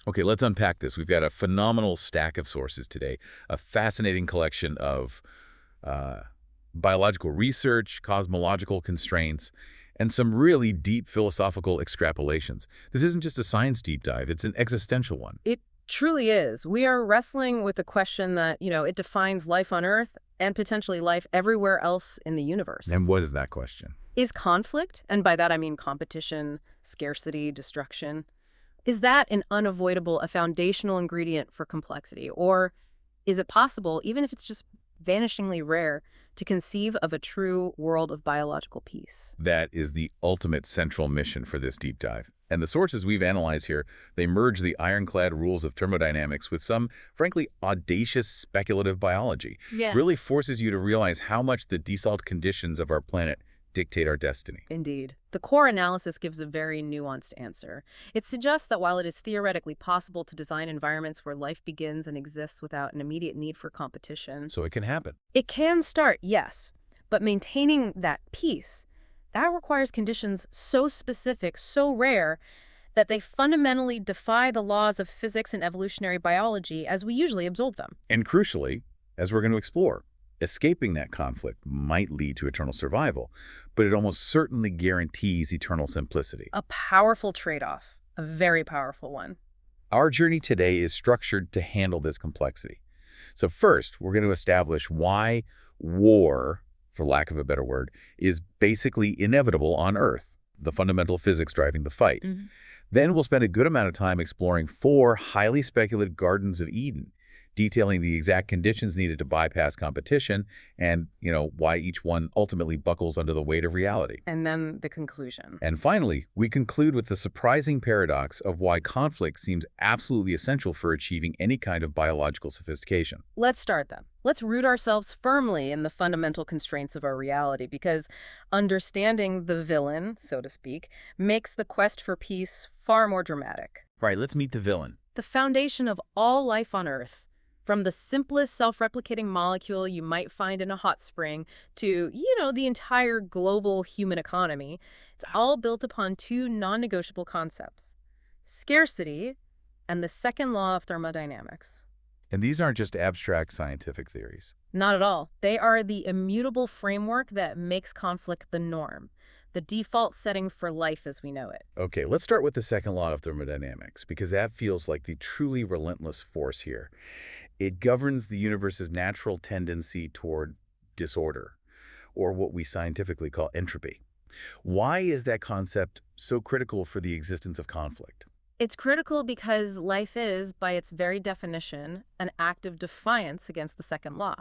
Okay, let's unpack this. We've got a phenomenal stack of sources today, a fascinating collection of uh, biological research, cosmological constraints, and some really deep philosophical extrapolations. This isn't just a science deep dive, it's an existential one. It truly is. We are wrestling with a question that, it defines life on Earth and potentially life everywhere else in the universe. And what is that question? Is conflict, and by that I mean competition, scarcity, destruction, is that an unavoidable, a foundational ingredient for complexity? Or is it possible, even if it's just vanishingly rare, to conceive of a true world of biological peace? That is the ultimate central mission for this deep dive. And the sources we've analyzed here, they merge the ironclad rules of thermodynamics with some, frankly, audacious speculative biology. Yeah. Really forces you to realize how much the default conditions of our planet dictate our destiny. Indeed. The core analysis gives a very nuanced answer. It suggests that while it is theoretically possible to design environments where life begins and exists without an immediate need for competition, So it can happen. it can start, yes, but maintaining that peace, that requires conditions so specific, so rare, that they fundamentally defy the laws of physics and evolutionary biology as we usually observe them. And crucially, as we're going to explore, escaping that conflict might lead to eternal survival, but it almost certainly guarantees eternal simplicity. A powerful trade-off, a very powerful one. Our journey today is structured to handle this complexity. So first, we're going to establish why war, for lack of a better word, is basically inevitable on Earth, the fundamental physics driving the fight. Then we'll spend a good amount of time exploring 4 highly speculative Gardens of Eden, detailing the exact conditions needed to bypass competition and, why each one ultimately buckles under the weight of reality. And then the conclusion. And finally, we conclude with the surprising paradox of why conflict seems absolutely essential for achieving any kind of biological sophistication. Let's start then. Let's root ourselves firmly in the fundamental constraints of our reality, because understanding the villain, so to speak, makes the quest for peace far more dramatic. Right, let's meet the villain. The foundation of all life on Earth, from the simplest self-replicating molecule you might find in a hot spring to, the entire global human economy, it's all built upon 2 non-negotiable concepts: scarcity and the second law of thermodynamics. And these aren't just abstract scientific theories. Not at all. They are the immutable framework that makes conflict the norm, the default setting for life as we know it. Okay, let's start with the second law of thermodynamics, because that feels like the truly relentless force here. It governs the universe's natural tendency toward disorder, or what we scientifically call entropy. Why is that concept so critical for the existence of conflict? It's critical because life is, by its very definition, an act of defiance against the second law.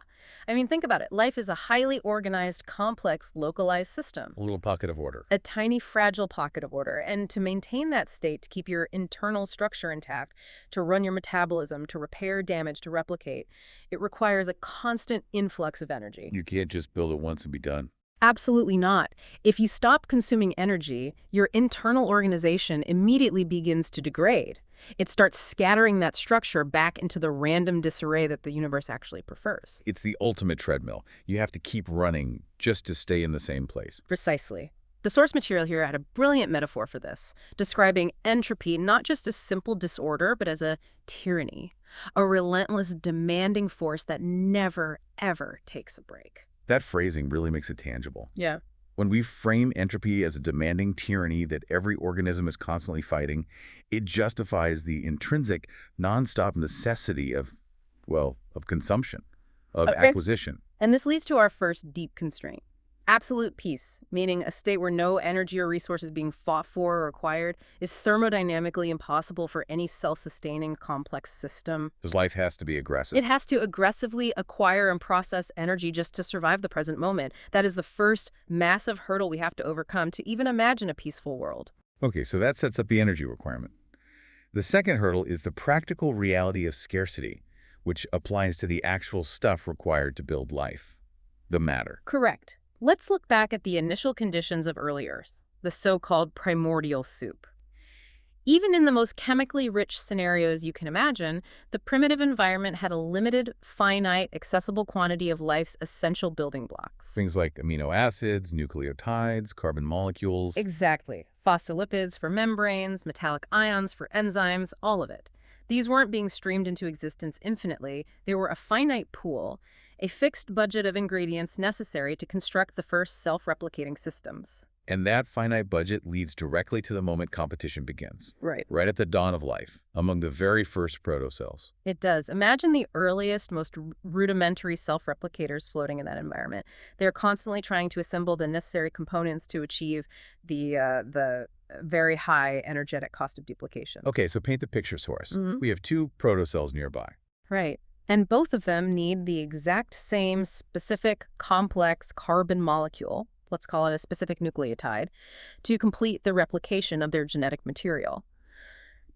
I mean, think about it. Life is a highly organized, complex, localized system. A little pocket of order. A tiny, fragile pocket of order. And to maintain that state, to keep your internal structure intact, to run your metabolism, to repair damage, to replicate, it requires a constant influx of energy. You can't just build it once and be done. Absolutely not. If you stop consuming energy, your internal organization immediately begins to degrade. It starts scattering that structure back into the random disarray that the universe actually prefers. It's the ultimate treadmill. You have to keep running just to stay in the same place. Precisely. The source material here had a brilliant metaphor for this, describing entropy not just as simple disorder, but as a tyranny, a relentless, demanding force that never, ever takes a break. That phrasing really makes it tangible. Yeah. When we frame entropy as a demanding tyranny that every organism is constantly fighting, it justifies the intrinsic, nonstop necessity of consumption, of acquisition. And this leads to our first deep constraint. Absolute peace, meaning a state where no energy or resources being fought for or acquired, is thermodynamically impossible for any self-sustaining complex system. Because life has to be aggressive. It has to aggressively acquire and process energy just to survive the present moment. That is the first massive hurdle we have to overcome to even imagine a peaceful world. Okay, so that sets up the energy requirement. The second hurdle is the practical reality of scarcity, which applies to the actual stuff required to build life, the matter. Correct. Let's look back at the initial conditions of early Earth, the so-called primordial soup. Even in the most chemically rich scenarios you can imagine, the primitive environment had a limited, finite, accessible quantity of life's essential building blocks. Things like amino acids, nucleotides, carbon molecules. Exactly. Phospholipids for membranes, metallic ions for enzymes, all of it. These weren't being streamed into existence infinitely. They were a finite pool, a fixed budget of ingredients necessary to construct the first self-replicating systems. And that finite budget leads directly to the moment competition begins, Right. right at the dawn of life, among the very first protocells. It does. Imagine the earliest, most rudimentary self-replicators floating in that environment. They're constantly trying to assemble the necessary components to achieve the very high energetic cost of duplication. Okay, so paint the picture for us. Mhm. We have two protocells nearby. Right. And both of them need the exact same specific complex carbon molecule, let's call it a specific nucleotide, to complete the replication of their genetic material.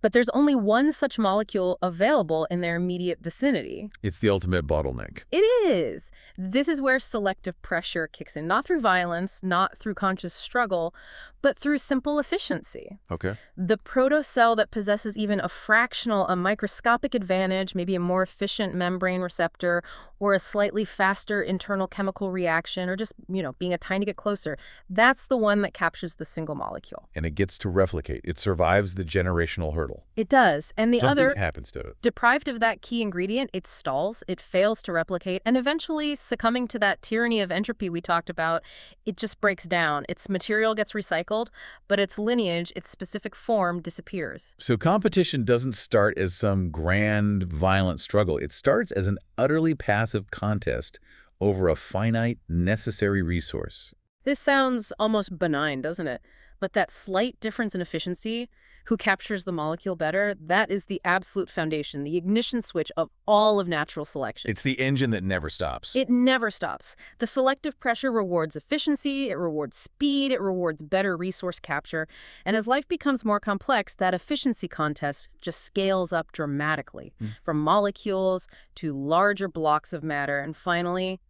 But there's only one such molecule available in their immediate vicinity. It's the ultimate bottleneck. It is. This is where selective pressure kicks in, not through violence, not through conscious struggle, but through simple efficiency. Okay. The protocell that possesses even a microscopic advantage, maybe a more efficient membrane receptor, or a slightly faster internal chemical reaction, or just, being a tiny bit closer, that's the one that captures the single molecule. And it gets to replicate. It survives the generational hurdle. It does. And the Something other, happens to it. deprived of that key ingredient, it stalls, it fails to replicate, and eventually, succumbing to that tyranny of entropy we talked about, it just breaks down. Its material gets recycled, but its lineage, its specific form, disappears. So competition doesn't start as some grand, violent struggle. It starts as an utterly passive contest over a finite, necessary resource. This sounds almost benign, doesn't it? But that slight difference in efficiency, who captures the molecule better, that is the absolute foundation, the ignition switch of all of natural selection. It's the engine that never stops. It never stops. The selective pressure rewards efficiency, it rewards speed, it rewards better resource capture. And as life becomes more complex, that efficiency contest just scales up dramatically, from molecules to larger blocks of matter, and finally,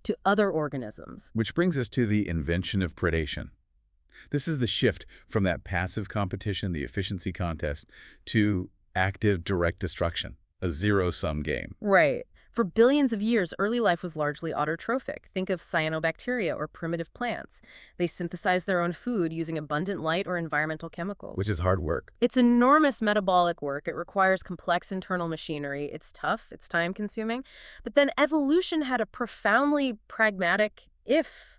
to other organisms. Which brings us to the invention of predation. This is the shift from that passive competition, the efficiency contest, to active direct destruction, a zero-sum game. Right. For billions of years, early life was largely autotrophic. Think of cyanobacteria or primitive plants. They synthesize their own food using abundant light or environmental chemicals. Which is hard work. It's enormous metabolic work. It requires complex internal machinery. It's tough. It's time-consuming. But then evolution had a profoundly pragmatic, if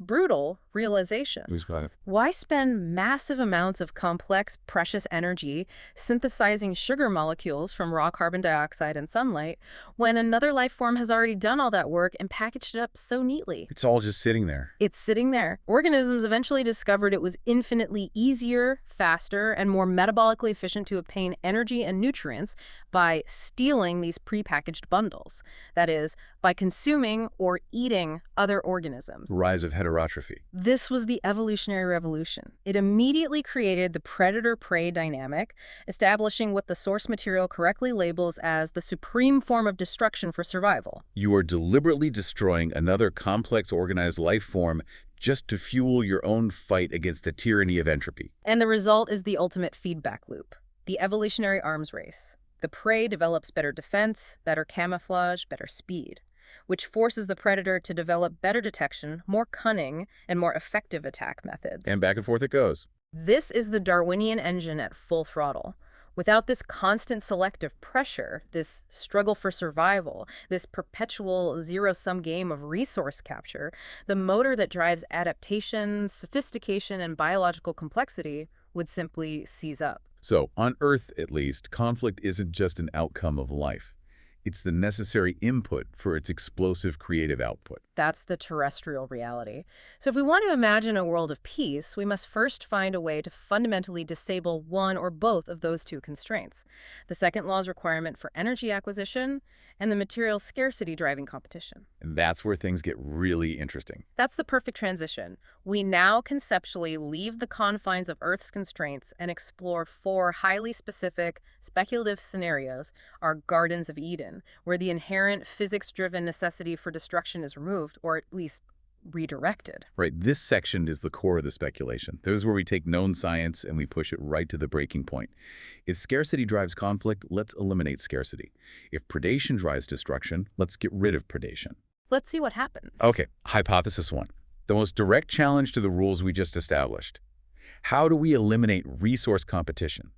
brutal, realization. Who's got it? Why spend massive amounts of complex, precious energy synthesizing sugar molecules from raw carbon dioxide and sunlight when another life form has already done all that work and packaged it up so neatly? It's all just sitting there. It's sitting there. Organisms eventually discovered it was infinitely easier, faster, and more metabolically efficient to obtain energy and nutrients by stealing these prepackaged bundles. That is, by consuming or eating other organisms. Rise of heterotrophy. This was the evolutionary revolution. It immediately created the predator-prey dynamic, establishing what the source material correctly labels as the supreme form of destruction for survival. You are deliberately destroying another complex organized life form just to fuel your own fight against the tyranny of entropy. And the result is the ultimate feedback loop, the evolutionary arms race. The prey develops better defense, better camouflage, better speed, which forces the predator to develop better detection, more cunning, and more effective attack methods. And back and forth it goes. This is the Darwinian engine at full throttle. Without this constant selective pressure, this struggle for survival, this perpetual zero-sum game of resource capture, the motor that drives adaptation, sophistication, and biological complexity would simply seize up. So, on Earth at least, conflict isn't just an outcome of life. It's the necessary input for its explosive creative output. That's the terrestrial reality. So if we want to imagine a world of peace, we must first find a way to fundamentally disable one or both of those two constraints: the second law's requirement for energy acquisition and the material scarcity driving competition. And that's where things get really interesting. That's the perfect transition. We now conceptually leave the confines of Earth's constraints and explore four highly specific, speculative scenarios, our Gardens of Eden, where the inherent physics-driven necessity for destruction is removed, or at least redirected. Right, this section is the core of the speculation. This is where we take known science and we push it right to the breaking point. If scarcity drives conflict, let's eliminate scarcity. If predation drives destruction, let's get rid of predation. Let's see what happens. Okay, hypothesis one. The most direct challenge to the rules we just established. How do we eliminate resource competition?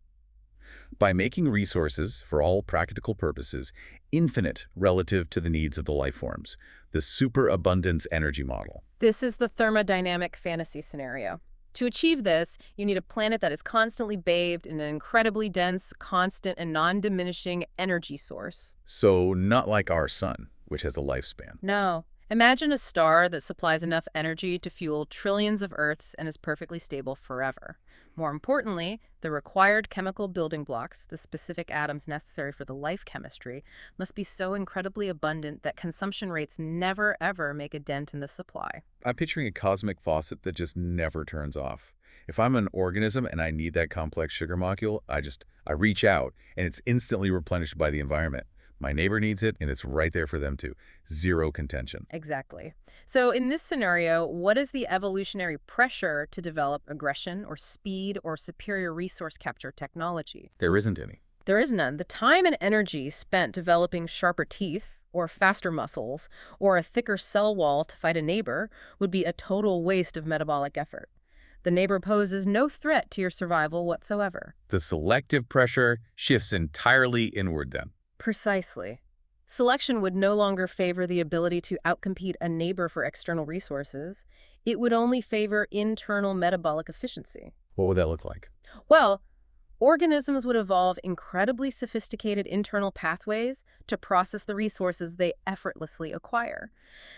By making resources, for all practical purposes, infinite relative to the needs of the life forms, the superabundance energy model. This is the thermodynamic fantasy scenario. To achieve this, you need a planet that is constantly bathed in an incredibly dense, constant, and non-diminishing energy source. So not like our sun, which has a lifespan. No. Imagine a star that supplies enough energy to fuel trillions of Earths and is perfectly stable forever. More importantly, the required chemical building blocks, the specific atoms necessary for the life chemistry, must be so incredibly abundant that consumption rates never ever make a dent in the supply. I'm picturing a cosmic faucet that just never turns off. If I'm an organism and I need that complex sugar molecule, I reach out and it's instantly replenished by the environment. My neighbor needs it and it's right there for them too. Zero contention. Exactly. So in this scenario, what is the evolutionary pressure to develop aggression or speed or superior resource capture technology? There isn't any. There is none. The time and energy spent developing sharper teeth or faster muscles or a thicker cell wall to fight a neighbor would be a total waste of metabolic effort. The neighbor poses no threat to your survival whatsoever. The selective pressure shifts entirely inward then. Precisely. Selection would no longer favor the ability to outcompete a neighbor for external resources. It would only favor internal metabolic efficiency. What would that look like? Well, organisms would evolve incredibly sophisticated internal pathways to process the resources they effortlessly acquire.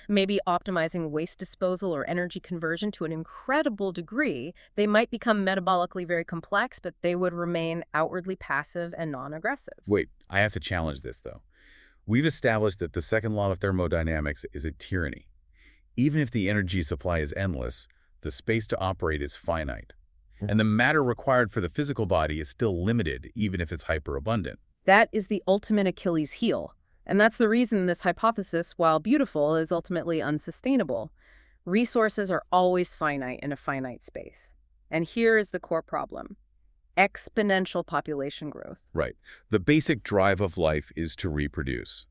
Maybe optimizing waste disposal or energy conversion to an incredible degree, they might become metabolically very complex, but they would remain outwardly passive and non-aggressive. Wait, I have to challenge this though. We've established that the second law of thermodynamics is a tyranny. Even if the energy supply is endless, the space to operate is finite. And the matter required for the physical body is still limited, even if it's hyperabundant. That is the ultimate Achilles heel. And that's the reason this hypothesis, while beautiful, is ultimately unsustainable. Resources are always finite in a finite space. And here is the core problem: exponential population growth. Right. The basic drive of life is to reproduce.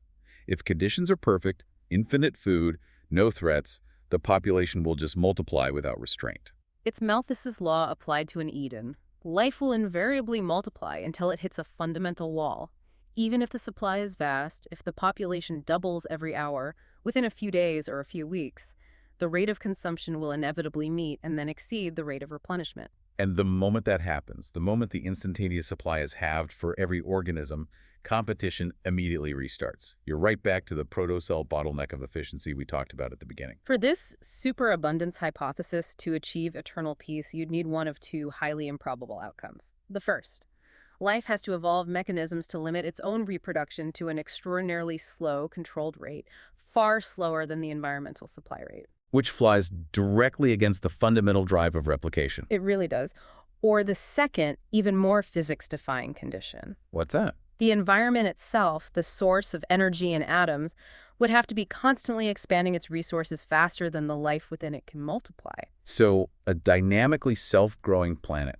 If conditions are perfect, infinite food, no threats, the population will just multiply without restraint. It's Malthus's law applied to an Eden. Life will invariably multiply until it hits a fundamental wall. Even if the supply is vast, if the population doubles every hour, within a few days or a few weeks, the rate of consumption will inevitably meet and then exceed the rate of replenishment. And the moment that happens, the moment the instantaneous supply is halved for every organism, competition immediately restarts. You're right back to the protocell bottleneck of efficiency we talked about at the beginning. For this superabundance hypothesis to achieve eternal peace, you'd need one of two highly improbable outcomes. The first, life has to evolve mechanisms to limit its own reproduction to an extraordinarily slow, controlled rate, far slower than the environmental supply rate. Which flies directly against the fundamental drive of replication. It really does. Or the second, even more physics-defying condition. What's that? The environment itself, the source of energy and atoms, would have to be constantly expanding its resources faster than the life within it can multiply. So, a dynamically self-growing planet,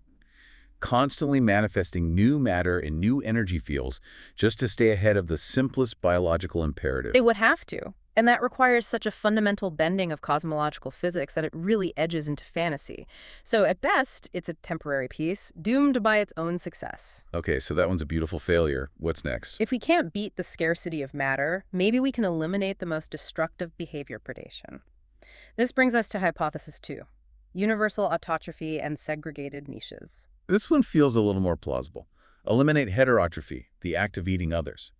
constantly manifesting new matter in new energy fields just to stay ahead of the simplest biological imperative. It would have to. And that requires such a fundamental bending of cosmological physics that it really edges into fantasy. So at best, it's a temporary piece, doomed by its own success. Okay, so that one's a beautiful failure. What's next? If we can't beat the scarcity of matter, maybe we can eliminate the most destructive behavior predation. This brings us to hypothesis 2, universal autotrophy and segregated niches. This one feels a little more plausible. Eliminate heterotrophy, the act of eating others.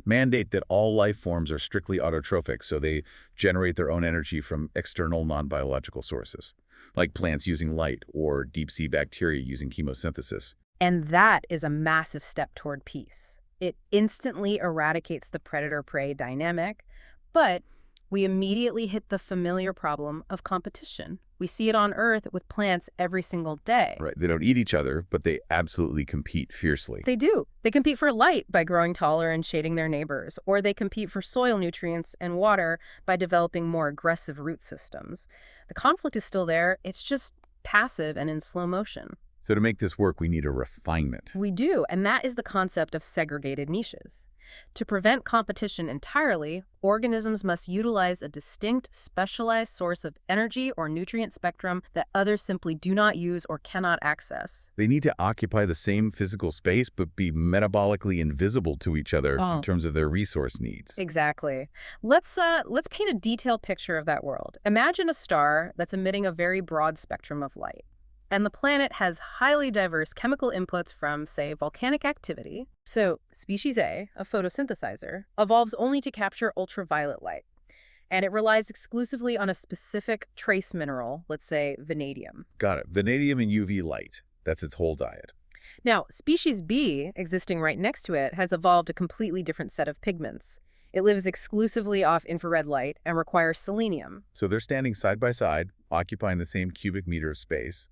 Mandate that all life forms are strictly autotrophic, so they generate their own energy from external non-biological sources, like plants using light or deep-sea bacteria using chemosynthesis. And that is a massive step toward peace. It instantly eradicates the predator-prey dynamic, but we immediately hit the familiar problem of competition. We see it on Earth with plants every single day. Right, they don't eat each other, but they absolutely compete fiercely. They do. They compete for light by growing taller and shading their neighbors, or they compete for soil nutrients and water by developing more aggressive root systems. The conflict is still there, it's just passive and in slow motion. So to make this work, we need a refinement. We do, and that is the concept of segregated niches. To prevent competition entirely, organisms must utilize a distinct, specialized source of energy or nutrient spectrum that others simply do not use or cannot access. They need to occupy the same physical space but be metabolically invisible to each other in terms of their resource needs. Exactly. Let's paint a detailed picture of that world. Imagine a star that's emitting a very broad spectrum of light. And the planet has highly diverse chemical inputs from, say, volcanic activity. So, species A, a photosynthesizer, evolves only to capture ultraviolet light. And it relies exclusively on a specific trace mineral, let's say vanadium. Got it. Vanadium and UV light. That's its whole diet. Now, species B, existing right next to it, has evolved a completely different set of pigments. It lives exclusively off infrared light and requires selenium. So they're standing side by side, occupying the same cubic meter of space,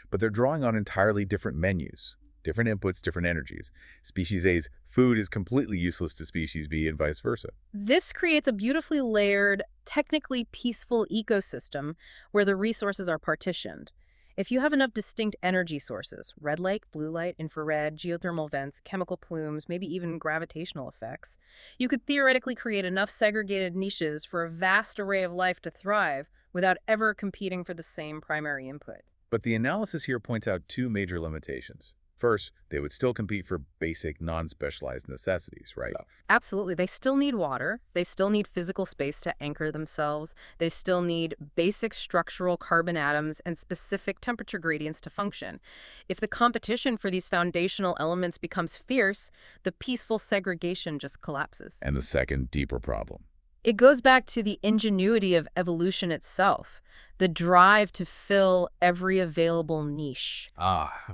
but they're drawing on entirely different menus, different inputs, different energies. Species A's food is completely useless to species B and vice versa. This creates a beautifully layered, technically peaceful ecosystem where the resources are partitioned. If you have enough distinct energy sources, red light, blue light, infrared, geothermal vents, chemical plumes, maybe even gravitational effects, you could theoretically create enough segregated niches for a vast array of life to thrive without ever competing for the same primary input. But the analysis here points out two major limitations. First, they would still compete for basic, non-specialized necessities, right? Absolutely. They still need water. They still need physical space to anchor themselves. They still need basic structural carbon atoms and specific temperature gradients to function. If the competition for these foundational elements becomes fierce, the peaceful segregation just collapses. And the second, deeper problem. It goes back to the ingenuity of evolution itself, the drive to fill every available niche.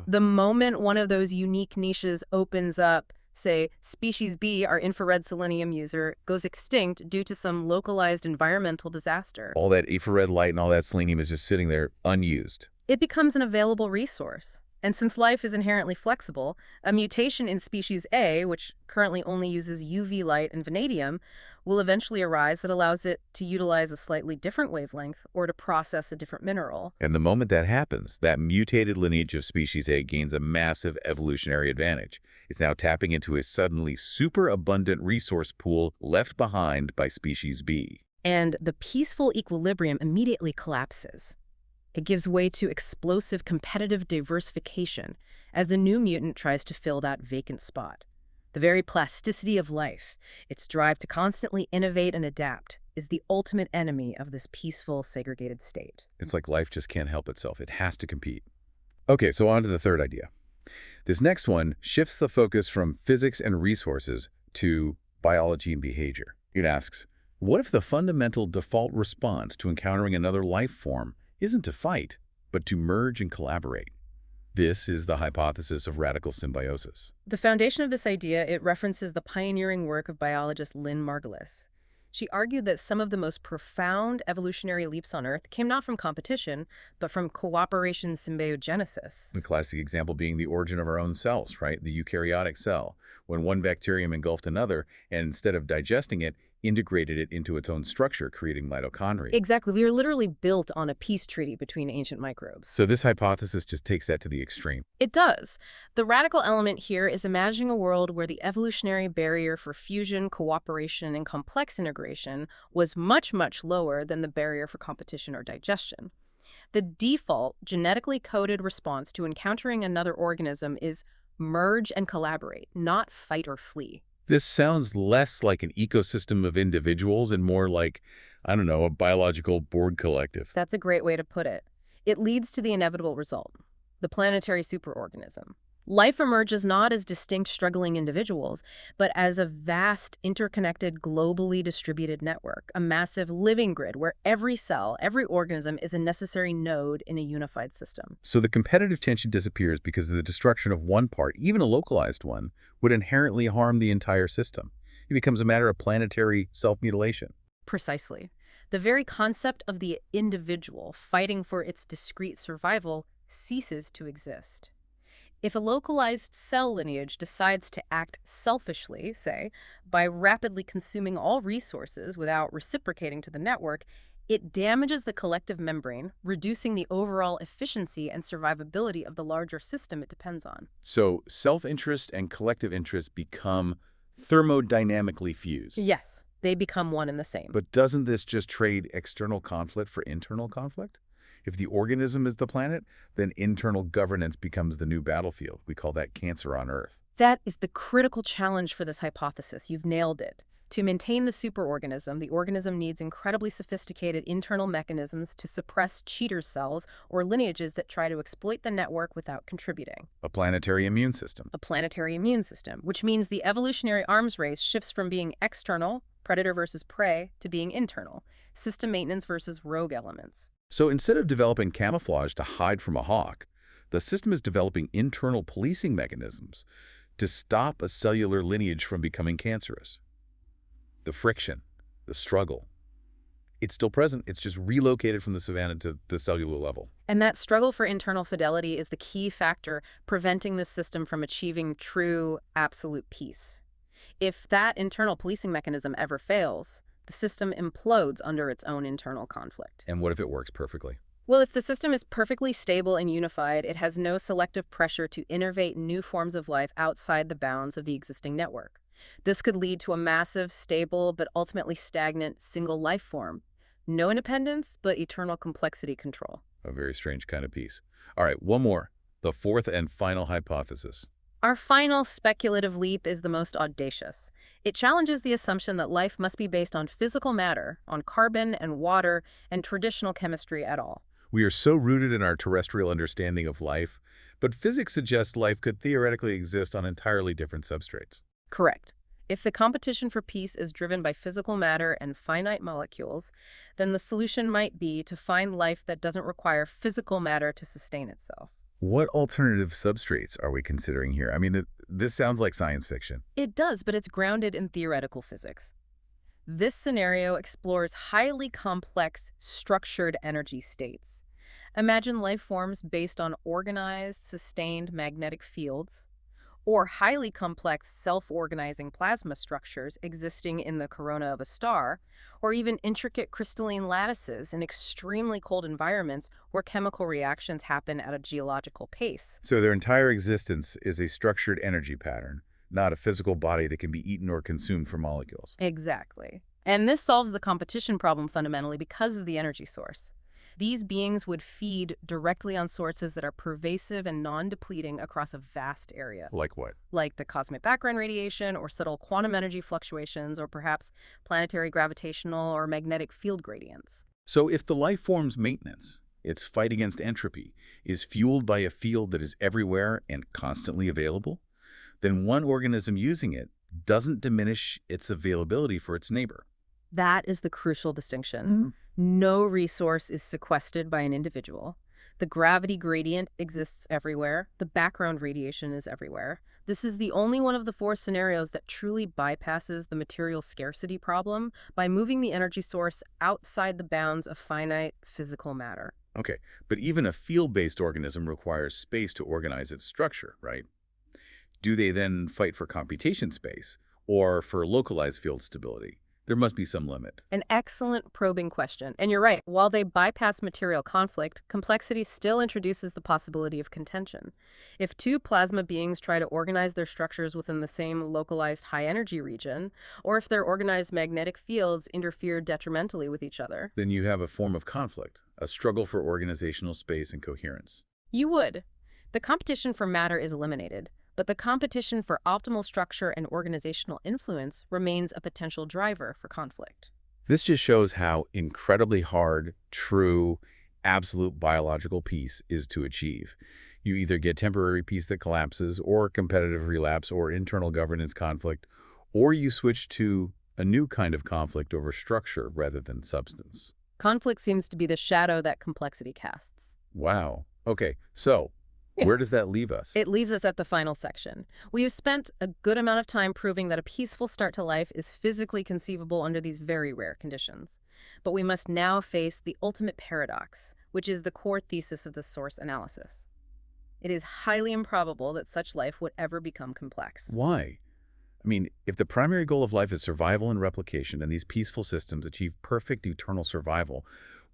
The moment one of those unique niches opens up, say, species B, our infrared selenium user, goes extinct due to some localized environmental disaster, all that infrared light and all that selenium is just sitting there unused. it becomes an available resource. And since life is inherently flexible, a mutation in species A, which currently only uses UV light and vanadium, will eventually arise that allows it to utilize a slightly different wavelength or to process a different mineral. And the moment that happens, that mutated lineage of species A gains a massive evolutionary advantage. It's now tapping into a suddenly superabundant resource pool left behind by species B. And the peaceful equilibrium immediately collapses. It gives way to explosive competitive diversification as the new mutant tries to fill that vacant spot. The very plasticity of life, its drive to constantly innovate and adapt, is the ultimate enemy of this peaceful, segregated state. It's like life just can't help itself. It has to compete. Okay, so on to the third idea. This next one shifts the focus from physics and resources to biology and behavior. It asks, what if the fundamental default response to encountering another life form isn't to fight, but to merge and collaborate? This is the hypothesis of radical symbiosis. The foundation of this idea, it references the pioneering work of biologist Lynn Margulis. She argued that some of the most profound evolutionary leaps on Earth came not from competition, but from cooperation symbiogenesis. The classic example being the origin of our own cells, right? The eukaryotic cell, when one bacterium engulfed another, and instead of digesting it, integrated it into its own structure, creating mitochondria. Exactly. We are literally built on a peace treaty between ancient microbes. So this hypothesis just takes that to the extreme. It does. The radical element here is imagining a world where the evolutionary barrier for fusion, cooperation, and complex integration was much, much lower than the barrier for competition or digestion. The default, genetically coded response to encountering another organism is merge and collaborate, not fight or flee. This sounds less like an ecosystem of individuals and more like, I don't know, a biological Borg collective. That's a great way to put it. It leads to the inevitable result, the planetary superorganism. Life emerges not as distinct struggling individuals, but as a vast, interconnected, globally distributed network, a massive living grid where every cell, every organism is a necessary node in a unified system. So the competitive tension disappears because the destruction of one part, even a localized one, would inherently harm the entire system. It becomes a matter of planetary self-mutilation. Precisely. The very concept of the individual fighting for its discrete survival ceases to exist. If a localized cell lineage decides to act selfishly, say, by rapidly consuming all resources without reciprocating to the network, it damages the collective membrane, reducing the overall efficiency and survivability of the larger system it depends on. So self-interest and collective interest become thermodynamically fused. Yes, they become one and the same. But doesn't this just trade external conflict for internal conflict? If the organism is the planet, then internal governance becomes the new battlefield. We call that cancer on Earth. That is the critical challenge for this hypothesis. You've nailed it. To maintain the superorganism, the organism needs incredibly sophisticated internal mechanisms to suppress cheater cells or lineages that try to exploit the network without contributing. A planetary immune system. A planetary immune system, which means the evolutionary arms race shifts from being external, predator versus prey, to being internal, system maintenance versus rogue elements. So instead of developing camouflage to hide from a hawk, the system is developing internal policing mechanisms to stop a cellular lineage from becoming cancerous. The friction, the struggle, it's still present. It's just relocated from the savanna to the cellular level. And that struggle for internal fidelity is the key factor preventing the system from achieving true, absolute peace. If that internal policing mechanism ever fails, the system implodes under its own internal conflict. And what if it works perfectly? Well, if the system is perfectly stable and unified, it has no selective pressure to innovate new forms of life outside the bounds of the existing network. This could lead to a massive, stable, but ultimately stagnant single life form. No independence, but eternal complexity control. A very strange kind of peace. All right, one more. The fourth and final hypothesis. Our final speculative leap is the most audacious. It challenges the assumption that life must be based on physical matter, on carbon and water, and traditional chemistry at all. We are so rooted in our terrestrial understanding of life, but physics suggests life could theoretically exist on entirely different substrates. Correct. If the competition for peace is driven by physical matter and finite molecules, then the solution might be to find life that doesn't require physical matter to sustain itself. What alternative substrates are we considering here? I mean, this sounds like science fiction. It does, but it's grounded in theoretical physics. This scenario explores highly complex, structured energy states. Imagine life forms based on organized, sustained magnetic fields, or highly complex self-organizing plasma structures existing in the corona of a star, or even intricate crystalline lattices in extremely cold environments where chemical reactions happen at a geological pace. So their entire existence is a structured energy pattern, not a physical body that can be eaten or consumed for molecules. Exactly. And this solves the competition problem fundamentally because of the energy source. These beings would feed directly on sources that are pervasive and non-depleting across a vast area. Like what? Like the cosmic background radiation or subtle quantum energy fluctuations or perhaps planetary gravitational or magnetic field gradients. So if the life form's maintenance, its fight against entropy, is fueled by a field that is everywhere and constantly available, then one organism using it doesn't diminish its availability for its neighbor. That is the crucial distinction. No resource is sequestered by an individual. The gravity gradient exists everywhere. The background radiation is everywhere. This is the only one of the four scenarios that truly bypasses the material scarcity problem by moving the energy source outside the bounds of finite physical matter. Okay, but even a field-based organism requires space to organize its structure, right? Do they then fight for computation space or for localized field stability? There must be some limit. An excellent probing question. And you're right, while they bypass material conflict, complexity still introduces the possibility of contention. If two plasma beings try to organize their structures within the same localized high-energy region, or if their organized magnetic fields interfere detrimentally with each other, Then you have a form of conflict, a struggle for organizational space and coherence. you would. The competition for matter is eliminated, but the competition for optimal structure and organizational influence remains a potential driver for conflict. This just shows how incredibly hard, true, absolute biological peace is to achieve. You either get temporary peace that collapses, or competitive relapse, or internal governance conflict, or you switch to a new kind of conflict over structure rather than substance. Conflict seems to be the shadow that complexity casts. Wow. Okay, so where does that leave us? It leaves us at the final section. We have spent a good amount of time proving that a peaceful start to life is physically conceivable under these very rare conditions. But we must now face the ultimate paradox, which is the core thesis of the source analysis. It is highly improbable that such life would ever become complex. Why? I mean, if the primary goal of life is survival and replication, and these peaceful systems achieve perfect eternal survival,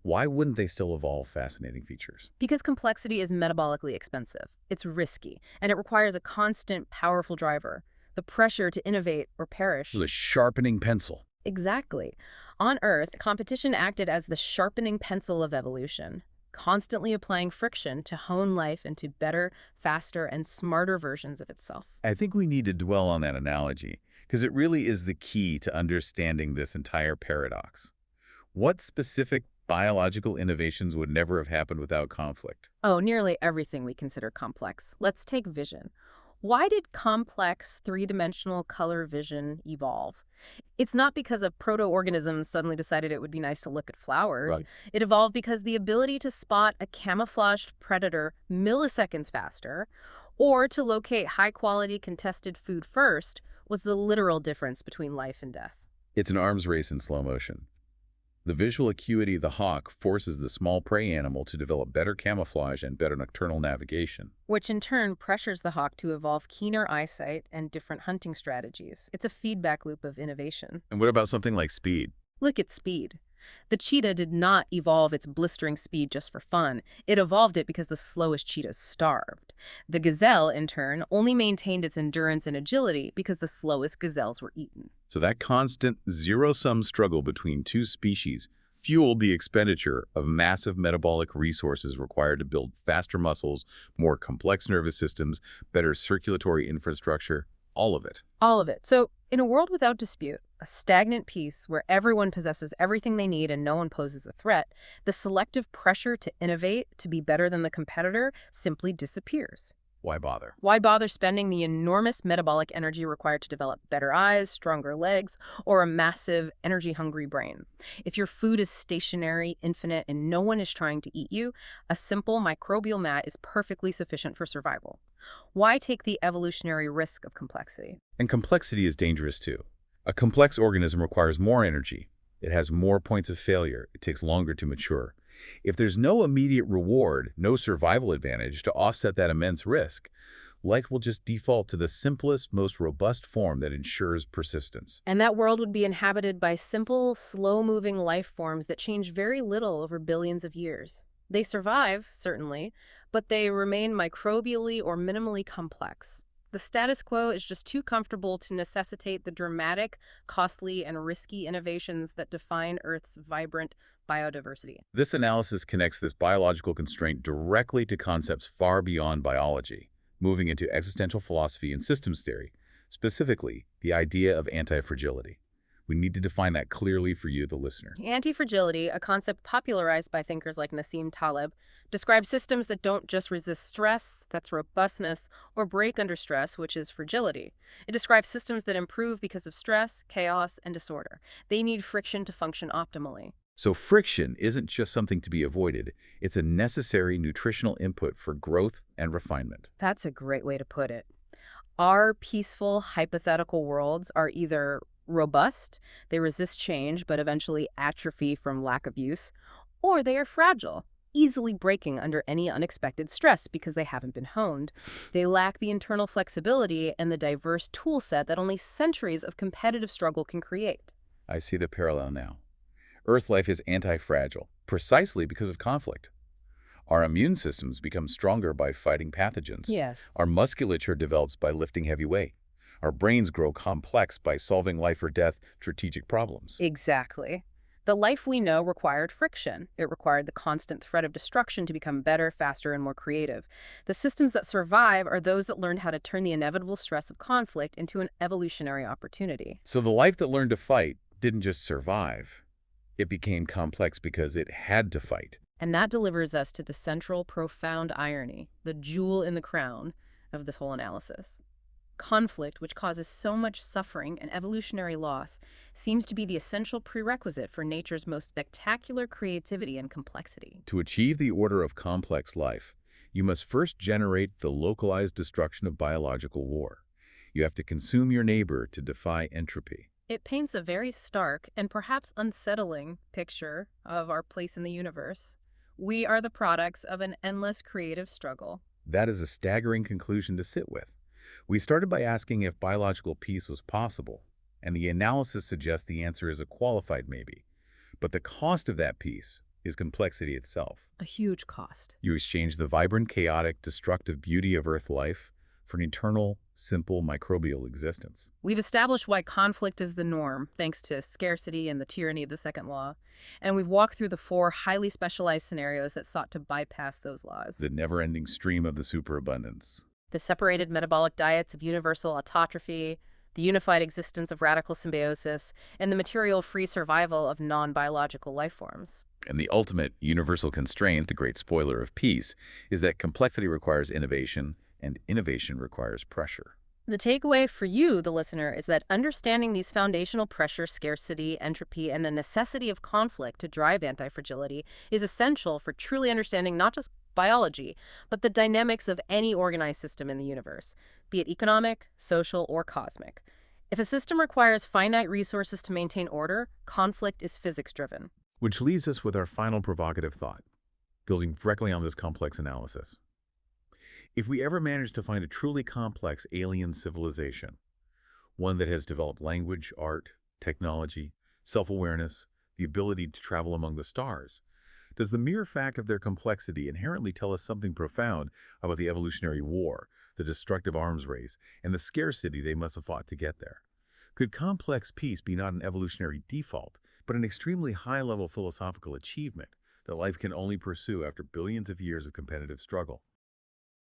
why wouldn't they still evolve fascinating features? Because complexity is metabolically expensive, it's risky, and it requires a constant, powerful driver. the pressure to innovate or perish. The sharpening pencil. Exactly. On Earth, competition acted as the sharpening pencil of evolution, constantly applying friction to hone life into better, faster, and smarter versions of itself. I think we need to dwell on that analogy, because it really is the key to understanding this entire paradox. What specific biological innovations would never have happened without conflict? Oh, nearly everything we consider complex. Let's take vision. Why did complex three-dimensional color vision evolve? It's not because a proto-organism suddenly decided it would be nice to look at flowers. Right. It evolved because the ability to spot a camouflaged predator milliseconds faster, or to locate high-quality contested food first, was the literal difference between life and death. It's an arms race in slow motion. The visual acuity of the hawk forces the small prey animal to develop better camouflage and better nocturnal navigation. Which in turn pressures the hawk to evolve keener eyesight and different hunting strategies. It's a feedback loop of innovation. And what about something like speed? Look at speed. The cheetah did not evolve its blistering speed just for fun. It evolved it because the slowest cheetahs starved. The gazelle, in turn, only maintained its endurance and agility because the slowest gazelles were eaten. So that constant zero-sum struggle between two species fueled the expenditure of massive metabolic resources required to build faster muscles, more complex nervous systems, better circulatory infrastructure, all of it. All of it. So, in a world without dispute, a stagnant peace where everyone possesses everything they need and no one poses a threat, the selective pressure to innovate, to be better than the competitor, simply disappears. Why bother? Why bother spending the enormous metabolic energy required to develop better eyes, stronger legs, or a massive, energy-hungry brain? If your food is stationary, infinite, and no one is trying to eat you, a simple microbial mat is perfectly sufficient for survival. Why take the evolutionary risk of complexity? And complexity is dangerous too. A complex organism requires more energy. It has more points of failure. It takes longer to mature. If there's no immediate reward, no survival advantage to offset that immense risk, life will just default to the simplest, most robust form that ensures persistence. And that world would be inhabited by simple, slow-moving life forms that change very little over billions of years. They survive, certainly, but they remain microbially or minimally complex. The status quo is just too comfortable to necessitate the dramatic, costly, and risky innovations that define Earth's vibrant biodiversity. This analysis connects this biological constraint directly to concepts far beyond biology, moving into existential philosophy and systems theory, specifically the idea of anti-fragility. We need to define that clearly for you, the listener. Anti-fragility, a concept popularized by thinkers like Nassim Taleb, describes systems that don't just resist stress, that's robustness, or break under stress, which is fragility. It describes systems that improve because of stress, chaos, and disorder. They need friction to function optimally. So friction isn't just something to be avoided. It's a necessary nutritional input for growth and refinement. That's a great way to put it. Our peaceful, hypothetical worlds are either robust, they resist change but eventually atrophy from lack of use, or they are fragile, easily breaking under any unexpected stress because they haven't been honed. They lack the internal flexibility and the diverse tool set that only centuries of competitive struggle can create. I see the parallel now. Earth life is anti-fragile, precisely because of conflict. Our immune systems become stronger by fighting pathogens. Yes. Our musculature develops by lifting heavy weight. Our brains grow complex by solving life or death strategic problems. Exactly. The life we know required friction. It required the constant threat of destruction to become better, faster, and more creative. The systems that survive are those that learned how to turn the inevitable stress of conflict into an evolutionary opportunity. So the life that learned to fight didn't just survive. It became complex because it had to fight. And that delivers us to the central, profound irony, the jewel in the crown of this whole analysis. Conflict, which causes so much suffering and evolutionary loss, seems to be the essential prerequisite for nature's most spectacular creativity and complexity. To achieve the order of complex life, you must first generate the localized destruction of biological war. You have to consume your neighbor to defy entropy. It paints a very stark and perhaps unsettling picture of our place in the universe. We are the products of an endless creative struggle. That is a staggering conclusion to sit with. We started by asking if biological peace was possible, and the analysis suggests the answer is a qualified maybe. But the cost of that peace is complexity itself. A huge cost. You exchange the vibrant, chaotic, destructive beauty of Earth life for an eternal, simple microbial existence. We've established why conflict is the norm, thanks to scarcity and the tyranny of the second law. And we've walked through the four highly specialized scenarios that sought to bypass those laws. The never-ending stream of the superabundance. The separated metabolic diets of universal autotrophy, the unified existence of radical symbiosis, and the material-free survival of non-biological life forms. And the ultimate universal constraint, the great spoiler of peace, is that complexity requires innovation, and innovation requires pressure. The takeaway for you, the listener, is that understanding these foundational pressures, scarcity, entropy, and the necessity of conflict to drive anti-fragility is essential for truly understanding not just biology, but the dynamics of any organized system in the universe, be it economic, social, or cosmic. If a system requires finite resources to maintain order, conflict is physics-driven. Which leaves us with our final provocative thought, building directly on this complex analysis. If we ever manage to find a truly complex alien civilization, one that has developed language, art, technology, self-awareness, the ability to travel among the stars, does the mere fact of their complexity inherently tell us something profound about the evolutionary war, the destructive arms race, and the scarcity they must have fought to get there? Could complex peace be not an evolutionary default, but an extremely high-level philosophical achievement that life can only pursue after billions of years of competitive struggle?